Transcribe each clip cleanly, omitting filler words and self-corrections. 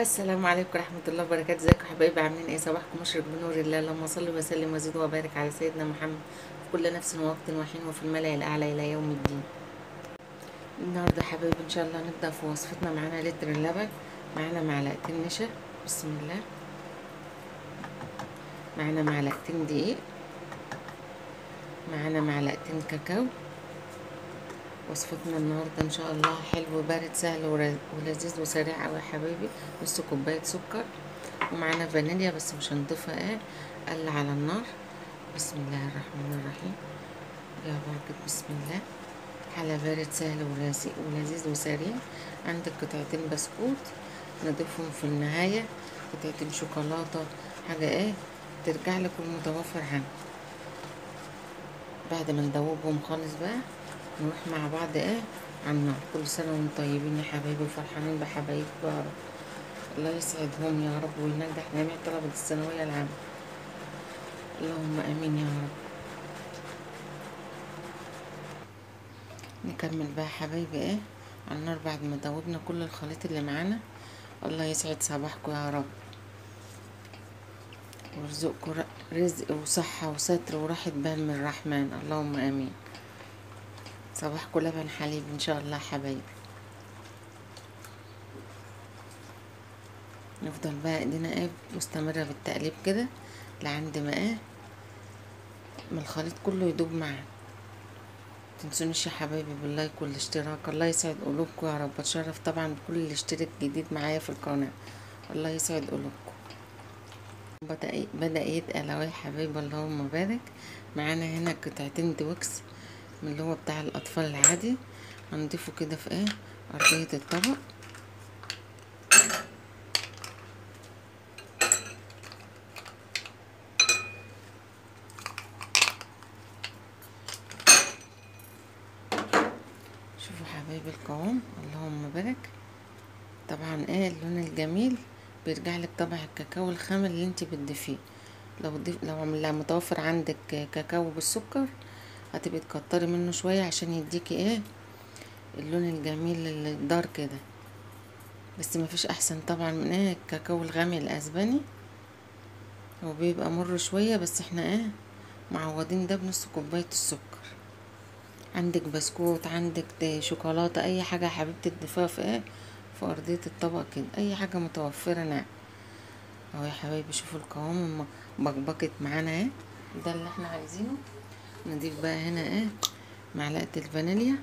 السلام عليكم ورحمة الله وبركاته. ازيكم يا حبايبي؟ عاملين ايه؟ صباحكم مشرق بنور الله. اللهم صل وسلم وزد وبارك على سيدنا محمد في كل نفس ووقت وحين وفي الملأ الأعلى إلى يوم الدين. النهاردة يا حبايبي إن شاء الله نبدأ في وصفتنا. معانا لتر اللبن، معانا معلقتين نشا، بسم الله، معانا معلقتين دقيق، معانا معلقتين كاكاو. وصفتنا النهاردة إن شاء الله حلو بارد سهل ولذيذ وسريع أوي يا حبايبي. نص كوباية سكر، ومعانا فانيليا بس مش هنضيفها قل على النار. بسم الله الرحمن الرحيم، يا بركة بسم الله. حلا بارد سهل ولذيذ وسريع. عندك قطعتين بسكوت نضيفهم في النهاية، قطعتين شوكولاتة، حاجة ترجع لك المتوفر عنك. بعد ما ندوبهم خالص بقى نروح مع بعض على النار. كل سنة وانتم طيبين يا حبايبي وفرحانين بحبايبكم يا رب. الله يسعدهم يا رب وينجح جميع طلبة الثانوية العامة، اللهم امين يا رب. نكمل بقى يا حبايبي على النار بعد ما دوبنا كل الخليط اللي معانا. الله يسعد صباحكم يا رب ويرزقكم رزق وصحة وستر وراحة بال من الرحمن، اللهم امين. صباحكم لبن حليب ان شاء الله حبايبي. نفضل بقى ايدينا مستمرة بالتقليب كده لعند ما ما الخليط كله يدوب معانا. متنسونيش يا حبايبي باللايك والاشتراك. الله يسعد قلوبكم يا رب. اتشرف طبعا بكل اللي اشترك جديد معايا في القناة، الله يسعد قلوبكم. بدأ يتقل اهو يا حبايبي، اللهم بارك. معانا هنا قطعتين دوكس من اللي هو بتاع الاطفال العادي، هنضيفه كده في ارضية الطبق. شوفوا حبايبي القوام، اللهم بارك. طبعا اللون الجميل بيرجع لك طبع الكاكاو الخام اللي انت بتضيفيه. لو متوفر عندك كاكاو بالسكر هتبقي تكتري منه شويه عشان يديكي اللون الجميل الدار كده. بس مفيش احسن طبعا من الكاكاو الغامق الاسباني، هو بيبقى مر شويه بس احنا معوضين ده بنص كوبايه السكر. عندك بسكوت، عندك شوكولاته، اي حاجه حبيبتي تضيفيها في ارضيه الطبق كده، اي حاجه متوفره نعم. اهو يا حبايبي شوفوا القوام بقبقت معانا ده اللي احنا عايزينه. نضيف بقى هنا معلقه الفانيليا،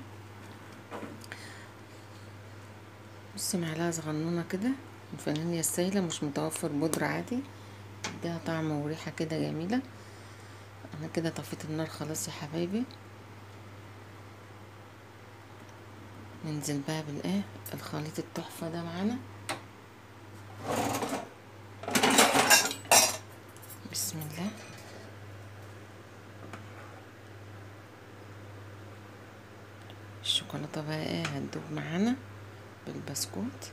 بص معلقه صغنونه كده الفانيليا السايله، مش متوفر بودره عادي، اديها طعم وريحه كده جميله. انا كده طفيت النار خلاص يا حبايبي. ننزل بقى الخليط التحفه ده معانا. بسم الله. الشوكولاته بقى هتدوب معانا بالبسكوت.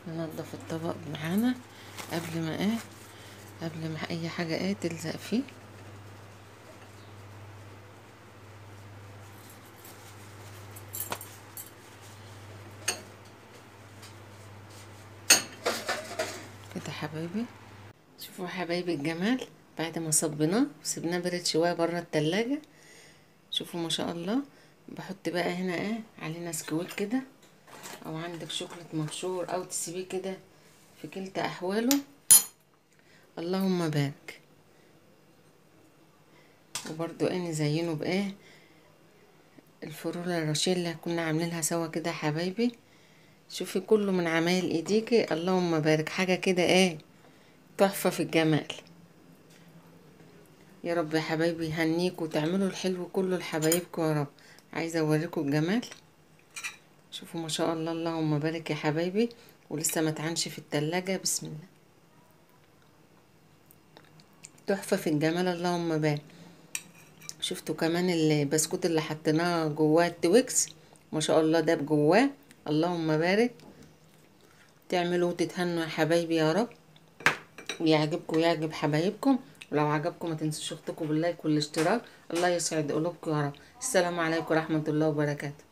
ننضف الطبق معانا قبل ما اي حاجه تلزق فيه. كده حبايبي، شوفوا حبايبي الجمال. بعد ما صبيناه وسيبناه برد شويه بره التلاجة، شوفوا ما شاء الله. بحط بقى هنا عليه نسكويك كده، او عندك شوكولات مبشور، او تسيبيه كده في كلتا احواله، اللهم بارك. وبرضو نزينه الفرولة الرشيل اللي كنا عاملينها سوا كده حبايبي. شوفي كله من عمايل ايديكي، اللهم بارك. حاجه كده تحفه في الجمال. يا رب يا حبايبي يهنيكوا وتعملوا الحلو كله لحبايبكم يا رب. عايزه اوريكم الجمال. شوفوا ما شاء الله، اللهم بارك يا حبايبي. ولسه ما اتعنش في التلاجة، بسم الله. تحفه في الجمال، اللهم بارك. شفتوا كمان البسكوت اللي حطيناه جواه التويكس، ما شاء الله ده بجواه، اللهم بارك. تعملوا وتتهنوا يا حبايبي يا رب، ويعجبكم ويعجب حبايبكم. ولو عجبكم ما تنسوش اختكم باللايك والاشتراك. الله يسعد قلوبكم يا رب. السلام عليكم ورحمة الله وبركاته.